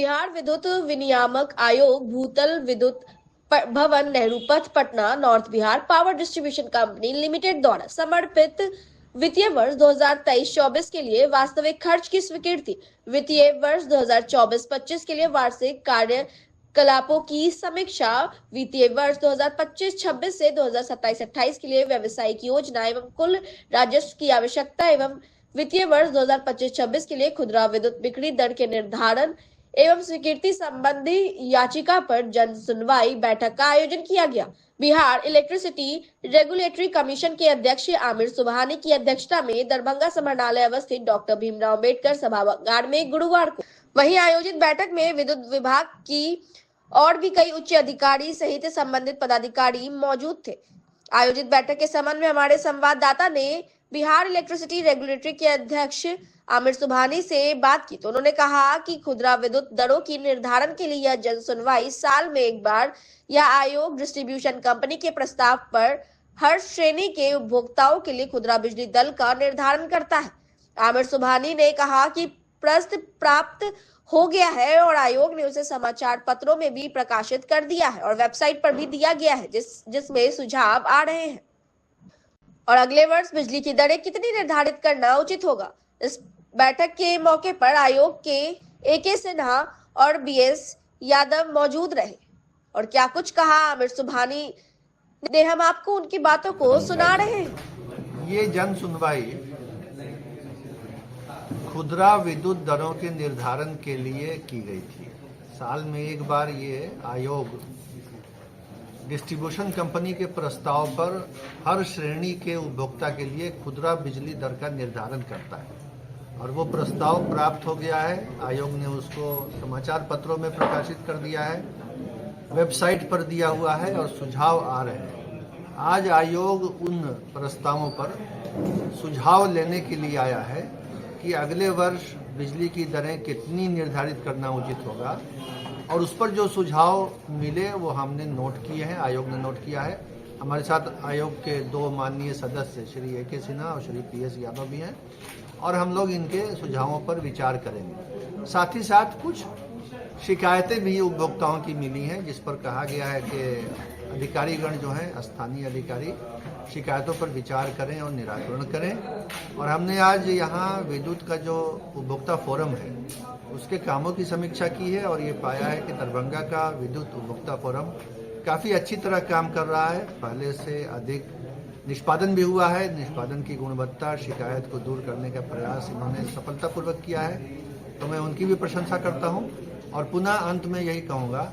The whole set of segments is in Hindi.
बिहार विद्युत विनियामक आयोग भूतल विद्युत भवन नेहरू पथ Patna north Bihar power distribution company limited द्वारा समर्पित वित्तीय वर्ष 2023-24 के लिए वास्तविक खर्च की स्वीकृति, वित्तीय वर्ष 2024-25 के लिए वार्षिक कार्यकलापों की समीक्षा, वित्तीय वर्ष 2025-26 से 2027-28 के लिए व्यवसायिक योजना एवं कुल राजस्व की आवश्यकता एवं वित्तीय वर्ष 2025-26 के लिए खुदरा विद्युत बिक्री दर के निर्धारण एवं स्वीकृति संबंधी याचिका पर जन सुनवाई बैठक का आयोजन किया गया। बिहार इलेक्ट्रिसिटी रेगुलेटरी कमीशन के अध्यक्ष आमिर सुबहानी की अध्यक्षता में दरभंगा समाहरणालय अवस्थित डॉक्टर भीमराव अम्बेडकर सभागार में गुरुवार को वहीं आयोजित बैठक में विद्युत विभाग की और भी कई उच्च अधिकारी सहित संबंधित पदाधिकारी मौजूद थे। आयोजित बैठक के संबंध में हमारे संवाददाता ने बिहार इलेक्ट्रिसिटी रेगुलेटरी के अध्यक्ष आमिर सुबहानी से बात की तो उन्होंने कहा कि खुदरा विद्युत दरों की निर्धारण के लिए यह जन सुनवाई साल में एक बार यह आयोग डिस्ट्रीब्यूशन कंपनी के प्रस्ताव पर हर श्रेणी के उपभोक्ताओं के लिए खुदरा बिजली दर का निर्धारण करता है। आमिर सुबहानी ने कहा कि प्रस्ताव प्राप्त हो गया है और आयोग ने उसे समाचार पत्रों में भी प्रकाशित कर दिया है और वेबसाइट पर भी दिया गया है जिसमें सुझाव आ रहे हैं और अगले वर्ष बिजली की दरें कितनी निर्धारित करना उचित होगा। इस बैठक के मौके पर आयोग के AK सिन्हा और BS यादव मौजूद रहे और क्या कुछ कहा आमिर सुबहानी ने, हम आपको उनकी बातों को सुना रहे हैं। ये जन सुनवाई खुदरा विद्युत दरों के निर्धारण के लिए की गई थी। साल में एक बार ये आयोग डिस्ट्रीब्यूशन कंपनी के प्रस्ताव पर हर श्रेणी के उपभोक्ता के लिए खुदरा बिजली दर का निर्धारण करता है और वो प्रस्ताव प्राप्त हो गया है। आयोग ने उसको समाचार पत्रों में प्रकाशित कर दिया है, वेबसाइट पर दिया हुआ है और सुझाव आ रहे हैं। आज आयोग उन प्रस्तावों पर सुझाव लेने के लिए आया है कि अगले वर्ष बिजली की दरें कितनी निर्धारित करना उचित होगा और उस पर जो सुझाव मिले वो हमने नोट किए हैं, आयोग ने नोट किया है। हमारे साथ आयोग के दो माननीय सदस्य श्री AK सिन्हा और श्री PS यादव भी हैं और हम लोग इनके सुझावों पर विचार करेंगे। साथ ही साथ कुछ शिकायतें भी उपभोक्ताओं की मिली हैं जिस पर कहा गया है कि अधिकारीगण जो हैं स्थानीय अधिकारी शिकायतों पर विचार करें और निराकरण करें। और हमने आज यहाँ विद्युत का जो उपभोक्ता फोरम है उसके कामों की समीक्षा की है और ये पाया है कि दरभंगा का विद्युत उपभोक्ता फोरम काफ़ी अच्छी तरह काम कर रहा है, पहले से अधिक निष्पादन भी हुआ है। निष्पादन की गुणवत्ता, शिकायत को दूर करने का प्रयास इन्होंने सफलतापूर्वक किया है, तो मैं उनकी भी प्रशंसा करता हूं। और पुनः अंत में यही कहूंगा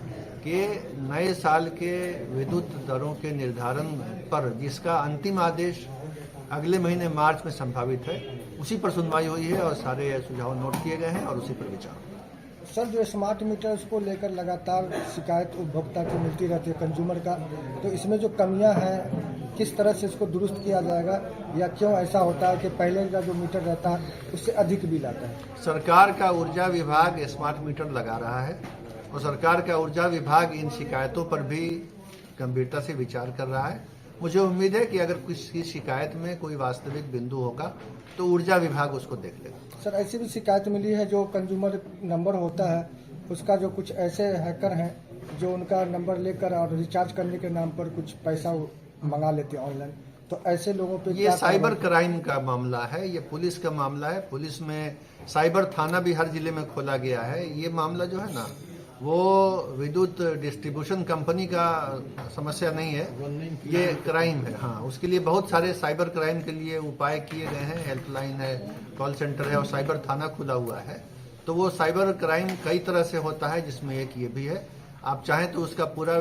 कि नए साल के विद्युत दरों के निर्धारण पर जिसका अंतिम आदेश अगले महीने मार्च में संभावित है, उसी पर सुनवाई हुई है और सारे सुझाव नोट किए गए हैं और उसी पर विचार। सर, जो स्मार्ट मीटर उसको लेकर लगातार शिकायत उपभोक्ता को मिलती रहती है कंज्यूमर का, तो इसमें जो कमियां हैं किस तरह से इसको दुरुस्त किया जाएगा या क्यों ऐसा होता है कि पहले का जो मीटर रहता है उससे अधिक बिल आता है? सरकार का ऊर्जा विभाग स्मार्ट मीटर लगा रहा है और सरकार का ऊर्जा विभाग इन शिकायतों पर भी गंभीरता से विचार कर रहा है। मुझे उम्मीद है कि अगर किसी शिकायत में कोई वास्तविक बिंदु होगा तो ऊर्जा विभाग उसको देख लेगा। सर, ऐसी भी शिकायत मिली है जो कंज्यूमर नंबर होता है उसका जो कुछ ऐसे हैकर हैं जो उनका नंबर लेकर और रिचार्ज करने के नाम पर कुछ पैसा मंगा लेते हैं ऑनलाइन, तो ऐसे लोगों पे ये साइबर क्राइम का मामला है, ये पुलिस का मामला है। पुलिस में साइबर थाना भी हर जिले में खोला गया है। ये मामला जो है ना वो विद्युत डिस्ट्रीब्यूशन कंपनी का समस्या नहीं है, ये क्राइम है। हाँ, उसके लिए बहुत सारे साइबर क्राइम के लिए उपाय किए गए हैं। हेल्पलाइन है, कॉल सेंटर है और साइबर थाना खुला हुआ है। तो वो साइबर क्राइम कई तरह से होता है जिसमें एक ये भी है। आप चाहें तो उसका पूरा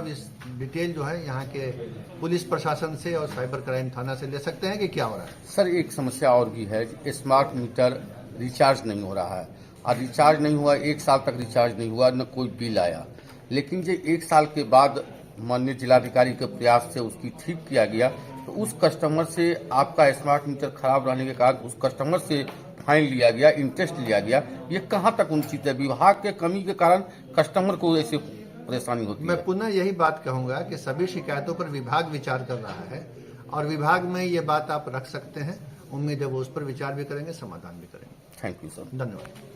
डिटेल जो है यहाँ के पुलिस प्रशासन से और साइबर क्राइम थाना से ले सकते हैं कि क्या हो रहा है। सर, एक समस्या और भी है, स्मार्ट मीटर रिचार्ज नहीं हो रहा है और रिचार्ज नहीं हुआ, 1 साल तक रिचार्ज नहीं हुआ, न कोई बिल आया। लेकिन जो 1 साल के बाद माननीय जिलाधिकारी के प्रयास से उसकी ठीक किया गया तो उस कस्टमर से आपका स्मार्ट मीटर खराब रहने के कारण उस कस्टमर से फाइन लिया गया, इंटरेस्ट लिया गया। ये कहाँ तक उचित है? विभाग के कमी के कारण कस्टमर को ऐसे परेशानी होती है। मैं पुनः यही बात कहूंगा कि सभी शिकायतों पर विभाग विचार कर रहा है और विभाग में ये बात आप रख सकते हैं। उम्मीद है वो उस पर विचार भी करेंगे, समाधान भी करेंगे। Thank you sir. धन्यवाद।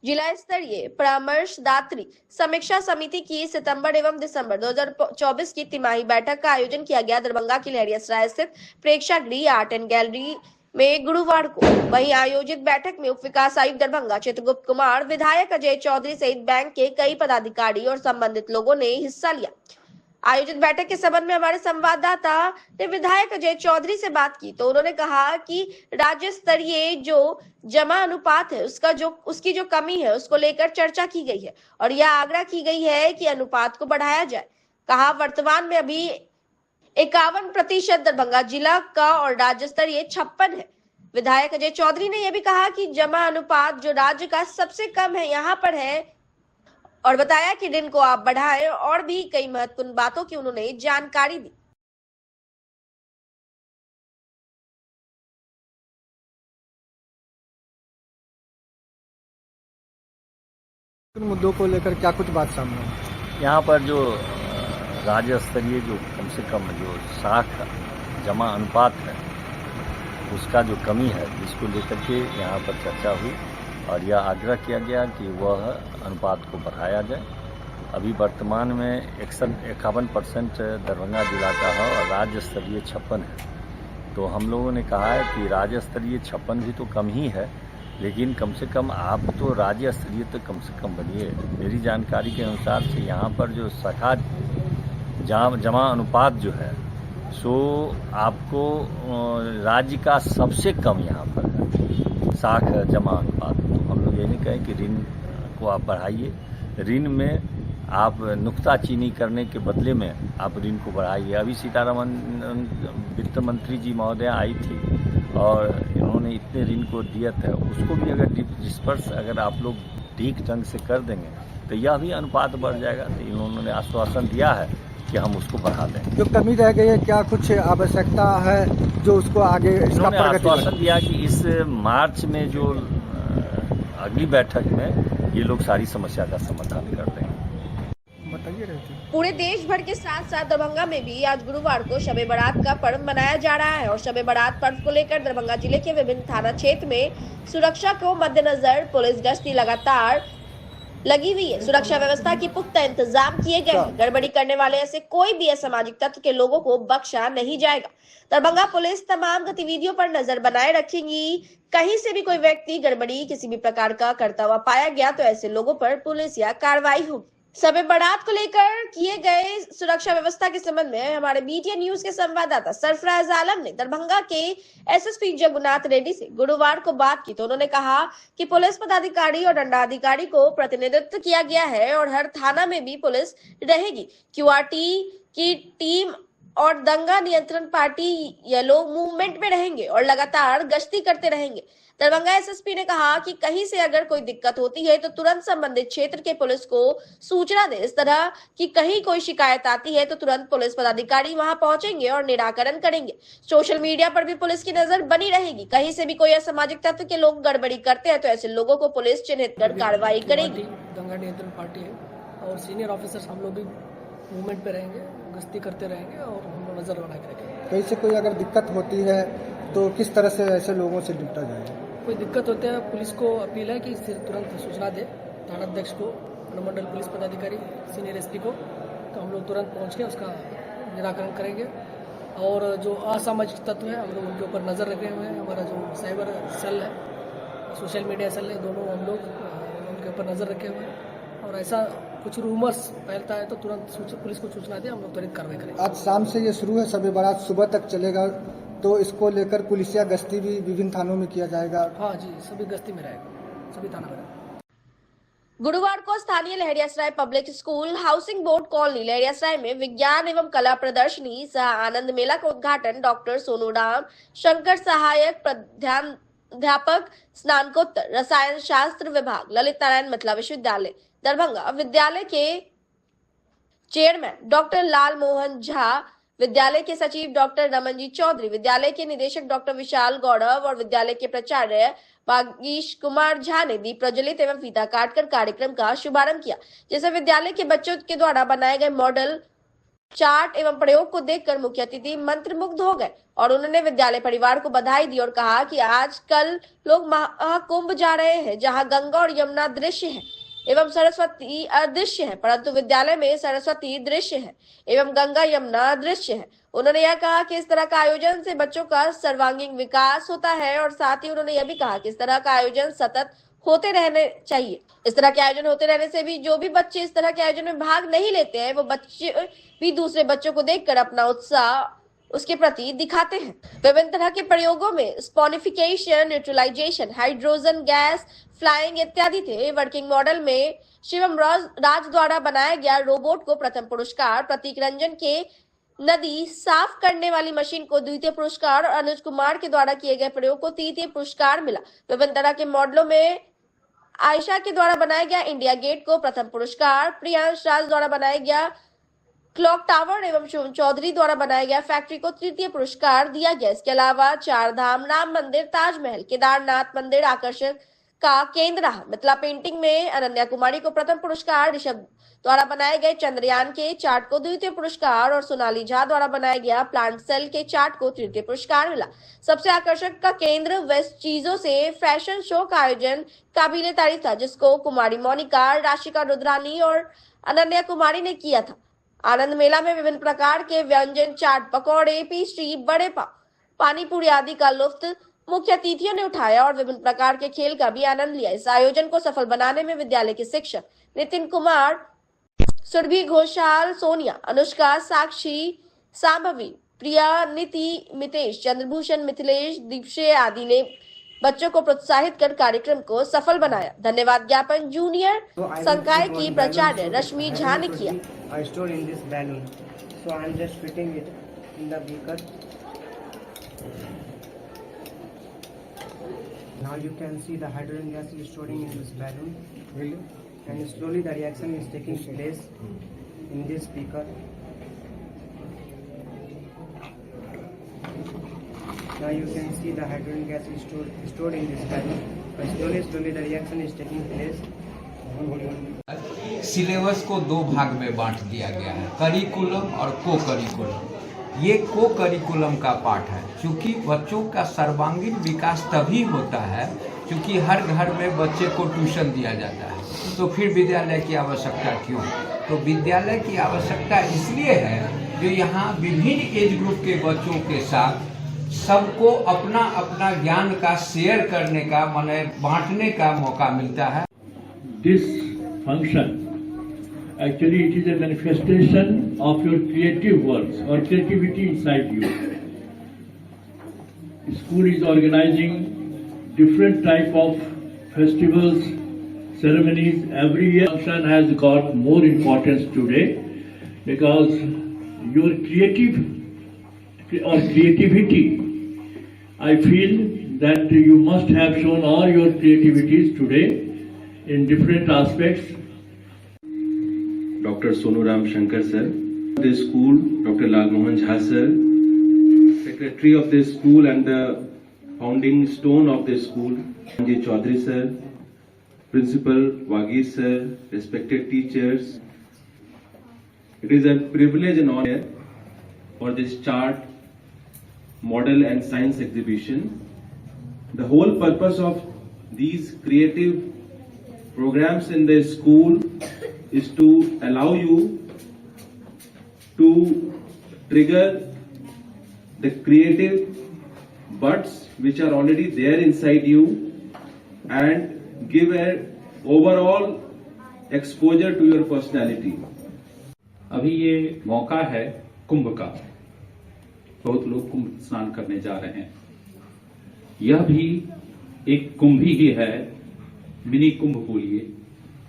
जिला स्तरीय परामर्शदात्री समीक्षा समिति की सितंबर एवं दिसंबर 2024 की तिमाही बैठक का आयोजन किया गया। दरभंगा की लहरियासराय स्थित प्रेक्षागृह आर्ट एंड गैलरी में गुरुवार को वहीं आयोजित बैठक में उप विकास आयुक्त दरभंगा चित्रगुप्त कुमार, विधायक अजय चौधरी सहित बैंक के कई पदाधिकारी और संबंधित लोगों ने हिस्सा लिया। आयोजित बैठक के संबंध में हमारे संवाददाता ने विधायक अजय चौधरी से बात की तो उन्होंने कहा कि राज्य स्तरीय जो जमा अनुपात है उसकी जो कमी है उसको लेकर चर्चा की गई है और यह आग्रह की गई है कि अनुपात को बढ़ाया जाए। कहा वर्तमान में अभी 51% दरभंगा जिला का और राज्य स्तरीय 56 है। विधायक अजय चौधरी ने यह भी कहा कि जमा अनुपात जो राज्य का सबसे कम है यहाँ पर है और बताया कि ऋण को आप बढ़ाएं और भी कई महत्वपूर्ण बातों की उन्होंने जानकारी दी। मुद्दों को लेकर क्या कुछ बात सामने आई? यहाँ पर जो राज्य स्तरीय जो कम से कम जो साख जमा अनुपात है उसका जो कमी है जिसको लेकर के यहाँ पर चर्चा हुई और यह आग्रह किया गया कि वह अनुपात को बढ़ाया जाए। अभी वर्तमान में 51% दरभंगा जिला का है और राज्य स्तरीय 56 है। तो हम लोगों ने कहा है कि राज्य स्तरीय 56 भी तो कम ही है, लेकिन कम से कम आप तो राज्य स्तरीय तो कम से कम बनिए। मेरी जानकारी के अनुसार से यहाँ पर जो शाखा जमा अनुपात जो है सो आपको राज्य का सबसे कम यहाँ पर है साख जमा अनुपात। तो हम लोग ये नहीं कहें कि ऋण को आप बढ़ाइए, ऋण में आप नुक्ताचीनी करने के बदले में आप ऋण को बढ़ाइए। अभी सीतारमण वित्त मंत्री जी महोदय आई थी और इन्होंने इतने ऋण को दिया था, उसको भी अगर डिस्पर्स अगर आप लोग ठीक ढंग से कर देंगे तो यह भी अनुपात बढ़ जाएगा। तो इन्होंने आश्वासन दिया है कि हम उसको बढ़ा देंगे। जो कमी रह गई है क्या कुछ आवश्यकता है जो उसको आगे इसका इन्होंने आश्वासन दिया कि इस मार्च में जो अगली बैठक में ये लोग सारी समस्या का समाधान कर देंगे। बताइए रहती पूरे देश भर के साथ साथ दरभंगा में भी आज गुरुवार को शबे बारात का पर्व मनाया जा रहा है और शबे बारात पर्व को लेकर दरभंगा जिले के विभिन्न थाना क्षेत्र में सुरक्षा को मद्देनजर पुलिस गश्ती लगातार लगी हुई है। सुरक्षा व्यवस्था की पुख्ता इंतजाम किए गए हैं। गड़बड़ी करने वाले ऐसे कोई भी असामाजिक तत्व के लोगों को बख्शा नहीं जाएगा। दरभंगा पुलिस तमाम गतिविधियों पर नजर बनाए रखेगी। कहीं से भी कोई व्यक्ति गड़बड़ी किसी भी प्रकार का करता हुआ पाया गया तो ऐसे लोगों पर पुलिस या कार्रवाई होगी। शबे बारात को लेकर किए गए सुरक्षा व्यवस्था के संबंध में हमारे बीटीएन न्यूज के संवाददाता सरफराज आलम ने दरभंगा के एसएसपी जगन्नाथ रेड्डी से गुरुवार को बात की तो उन्होंने कहा कि पुलिस पदाधिकारी और दंडाधिकारी को प्रतिनिधित्व किया गया है और हर थाना में भी पुलिस रहेगी। क्यूआरटी की टीम और दंगा नियंत्रण पार्टी येलो मूवमेंट में रहेंगे और लगातार गश्ती करते रहेंगे। दरभंगा एसएसपी ने कहा कि कहीं से अगर कोई दिक्कत होती है तो तुरंत संबंधित क्षेत्र के पुलिस को सूचना दे। इस तरह की कहीं कोई शिकायत आती है तो तुरंत पुलिस पदाधिकारी वहां पहुंचेंगे और निराकरण करेंगे। सोशल मीडिया पर भी पुलिस की नजर बनी रहेगी। कहीं से भी कोई असामाजिक तत्व के लोग गड़बड़ी करते हैं तो ऐसे लोगों को पुलिस चिन्हित कर कार्रवाई करेगी। दंगा नियंत्रण पार्टी है और सीनियर ऑफिसर्स हम लोग भी मूवमेंट पे रहेंगे, गश्ती करते रहेंगे और हम लोग नजर बना के रखेंगे। कहीं से कोई अगर दिक्कत होती है तो किस तरह से ऐसे लोगों से निपटा जाए? कोई दिक्कत होते है पुलिस को अपील है कि तुरंत सूचना दे थानाध्यक्ष को, अनुमंडल पुलिस पदाधिकारी, सीनियर एसपी को, तो हम लोग तुरंत पहुंच के उसका निराकरण करेंगे। और जो असामाजिक तत्व है हम लोग उनके ऊपर नज़र रखे हुए हैं। हमारा जो साइबर सेल है, सोशल मीडिया सेल है, दोनों हम लोग उनके ऊपर नज़र रखे हुए हैं और ऐसा कुछ रूमर्स फैलता है तो तुरंत पुलिस को सूचना दे, हम लोग तुरंत कार्रवाई करेंगे। आज शाम से ये शुरू है, शबे बारात सुबह तक चलेगा तो इसको लेकर पुलिसिया गश्ती भी विभिन्न थानों में किया जाएगा। हाँ जी, सभी गश्ती में रहेगा, सभी थाना में रहेगा। गुरुवार को स्थानीय Laheriasarai public school housing board colony Laheriasarai में विज्ञान एवं कला प्रदर्शनी सह आनंद मेला का उद्घाटन डॉक्टर सोनू राम शंकर, सहायक प्राध्यापक, स्नातकोत्तर रसायन शास्त्र विभाग, ललित नारायण मिथिला विश्वविद्यालय दरभंगा विद्यालय के चेयरमैन डॉक्टर लाल मोहन झा, विद्यालय के सचिव डॉक्टर रमनजीत चौधरी, विद्यालय के निदेशक डॉक्टर विशाल गौरव और विद्यालय के प्राचार्य भागीश कुमार झा ने दीप प्रज्वलित एवं फीता काटकर कार्यक्रम का शुभारंभ किया, जिसे विद्यालय के बच्चों के द्वारा बनाए गए मॉडल चार्ट एवं प्रयोग को देखकर मुख्य अतिथि मंत्रमुग्ध हो गए और उन्होंने विद्यालय परिवार को बधाई दी और कहा कि आजकल लोग महाकुंभ जा रहे हैं, जहां गंगा और यमुना दृश्य है एवं सरस्वती अदृश्य है, परंतु विद्यालय में सरस्वती दृश्य है एवं गंगा यमुना दृश्य है। उन्होंने यह कहा कि इस तरह का आयोजन से बच्चों का सर्वांगीण विकास होता है और साथ ही उन्होंने यह भी कहा कि इस तरह का आयोजन सतत होते रहने चाहिए। इस तरह के आयोजन होते रहने से भी जो भी बच्चे इस तरह के आयोजन में भाग नहीं लेते हैं, वो बच्चे भी दूसरे बच्चों को देखकर अपना उत्साह उसके प्रति दिखाते हैं। विभिन्न तरह के प्रयोगों में saponification, neutralization, hydrogen gas, flying इत्यादि थे। वर्किंग मॉडल में शिवम राज द्वारा बनाया गया रोबोट को प्रथम पुरस्कार, प्रतीक रंजन के नदी साफ करने वाली मशीन को द्वितीय पुरस्कार और अनुज कुमार के द्वारा किए गए प्रयोग को तृतीय पुरस्कार मिला। विभिन्न तरह के मॉडलों में आयशा के द्वारा बनाया गया इंडिया गेट को प्रथम पुरस्कार, प्रियांश राज द्वारा बनाया गया क्लॉक टावर एवं शिवम चौधरी द्वारा बनाया गया फैक्ट्री को तृतीय पुरस्कार दिया गया। इसके अलावा चार धाम, राम मंदिर, ताजमहल, केदारनाथ मंदिर आकर्षण का केंद्र रहा। मिथिला पेंटिंग में अनन्या कुमारी को प्रथम पुरस्कार, ऋषभ द्वारा बनाए गए चंद्रयान के चार्ट को द्वितीय पुरस्कार और सोनाली झा द्वारा बनाया गया प्लांट सेल के चार्ट को तृतीय पुरस्कार मिला। सबसे आकर्षक का केंद्र वेस्ट चीजों से फैशन शो का आयोजन काबिले तारीफ था, जिसको कुमारी मोनिका, राशिका रुद्रानी और अनन्या कुमारी ने किया था। आनंद मेला में विभिन्न प्रकार के व्यंजन, चाट, पकौड़े, पेस्ट्री, बड़े पाव, पानी पूरी आदि का लुत्फ मुख्य अतिथियों ने उठाया और विभिन्न प्रकार के खेल का भी आनंद लिया। इस आयोजन को सफल बनाने में विद्यालय के शिक्षक नितिन कुमार, सुरभि घोषाल, सोनिया, अनुष्का, साक्षी, सांभवी, प्रिया, नीति, मितेश, चंद्रभूषण, मिथिलेश, दीपशे आदि ने बच्चों को प्रोत्साहित कर कार्यक्रम को सफल बनाया। धन्यवाद ज्ञापन जूनियर संकाय की प्राचार्य रश्मि झा ने किया। Now you can see the hydrogen gas is storing in this balloon. Really? And slowly the reaction is taking place in this beaker. Now you can see the hydrogen gas is stored in this balloon. And slowly the reaction is taking place. Syllabus को दो भाग में बांट दिया गया है, करिकुलम और को करिकुलम। ये को करिकुलम का पाठ है, क्योंकि बच्चों का सर्वांगीण विकास तभी होता है क्योंकि हर घर में बच्चे को ट्यूशन दिया जाता है, तो फिर विद्यालय की आवश्यकता क्यों? तो विद्यालय की आवश्यकता इसलिए है जो यहाँ विभिन्न एज ग्रुप के बच्चों के साथ सबको अपना अपना ज्ञान का शेयर करने का, माने बांटने का मौका मिलता है। This function actually it is a manifestation of your creative works or creativity inside you. School is organizing different type of festivals, ceremonies. Every year function has got more importance today because your creativity, I feel that you must have shown all your creativities today in different aspects. Dr. Sonu Ram Shankar sir, the school, Dr. Lalmohan Jha sir, secretary of the school and the founding stone of the school, Sanjay Chaudhary sir, principal Wagis sir, respected teachers. It is a privilege and honor for this chart, model and science exhibition. The whole purpose of these creative programs in the school is to allow you to trigger the creative buds which are already there inside you and give an overall exposure to your personality. अभी ये मौका है कुंभ का, बहुत लोग कुंभ स्नान करने जा रहे हैं। यह भी एक कुंभ ही है, मिनी कुंभ बोलिए,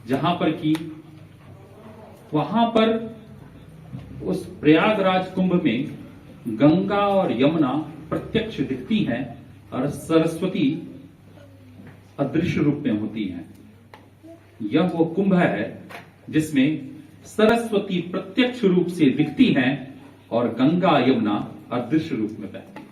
जहां पर कि वहां पर उस प्रयागराज कुंभ में गंगा और यमुना प्रत्यक्ष दिखती हैं और सरस्वती अदृश्य रूप में होती हैं। यह वो कुंभ है जिसमें सरस्वती प्रत्यक्ष रूप से दिखती हैं और गंगा यमुना अदृश्य रूप में बहती हैं।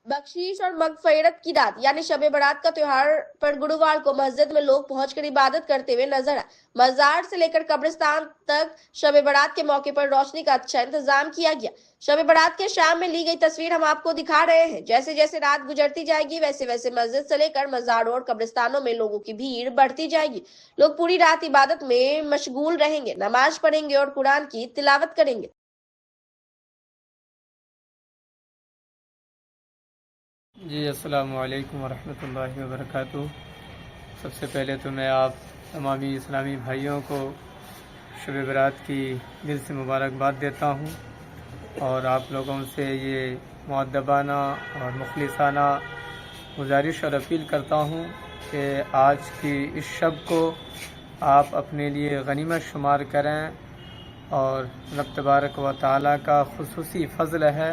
बख्शीश और मगफिरत की रात यानी शब बारात का त्योहार पर गुरुवार को मस्जिद में लोग पहुंचकर इबादत करते हुए नजर आए। मजार से लेकर कब्रिस्तान तक शब बारात के मौके पर रोशनी का अच्छा इंतजाम किया गया। शब बारात के शाम में ली गई तस्वीर हम आपको दिखा रहे हैं। जैसे जैसे रात गुजरती जाएगी वैसे वैसे मस्जिद से लेकर मजारों और कब्रिस्तानों में लोगों की भीड़ बढ़ती जाएगी। लोग पूरी रात इबादत में मशगूल रहेंगे, नमाज पढ़ेंगे और कुरान की तिलावत करेंगे। जी अस्सलामु अलैकुम वरहमतुल्लाहि वबरकातुहू। सबसे पहले तो मैं आप तमामी इस्लामी भाइयों को शब बारात की दिल से मुबारकबाद देता हूँ और आप लोगों से ये मुअद्दबाना और मुखलिसाना गुजारिश और अपील करता हूँ कि आज की इस शब को आप अपने लिए गनीमत शुमार करें और रब तबारक व तआला का खुसूसी फ़ज़ल है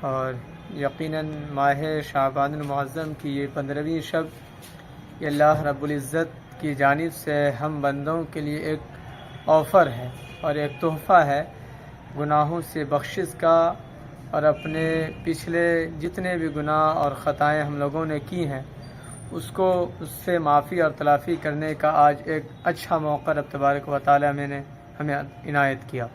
और यकीनन माह शाबानुल मुअज़्ज़म की ये 15वीं शब ये अल्लाह रब्बुल इज़्ज़त की जानिब से हम बंदों के लिए एक ऑफ़र है और एक तोहफ़ा है गुनाहों से बख्शिश का और अपने पिछले जितने भी गुनाह और ख़ताएँ हम लोगों ने की हैं उससे माफ़ी और तलाफ़ी करने का आज एक अच्छा मौका रब तबारक व तआला ने हमें इनायत किया।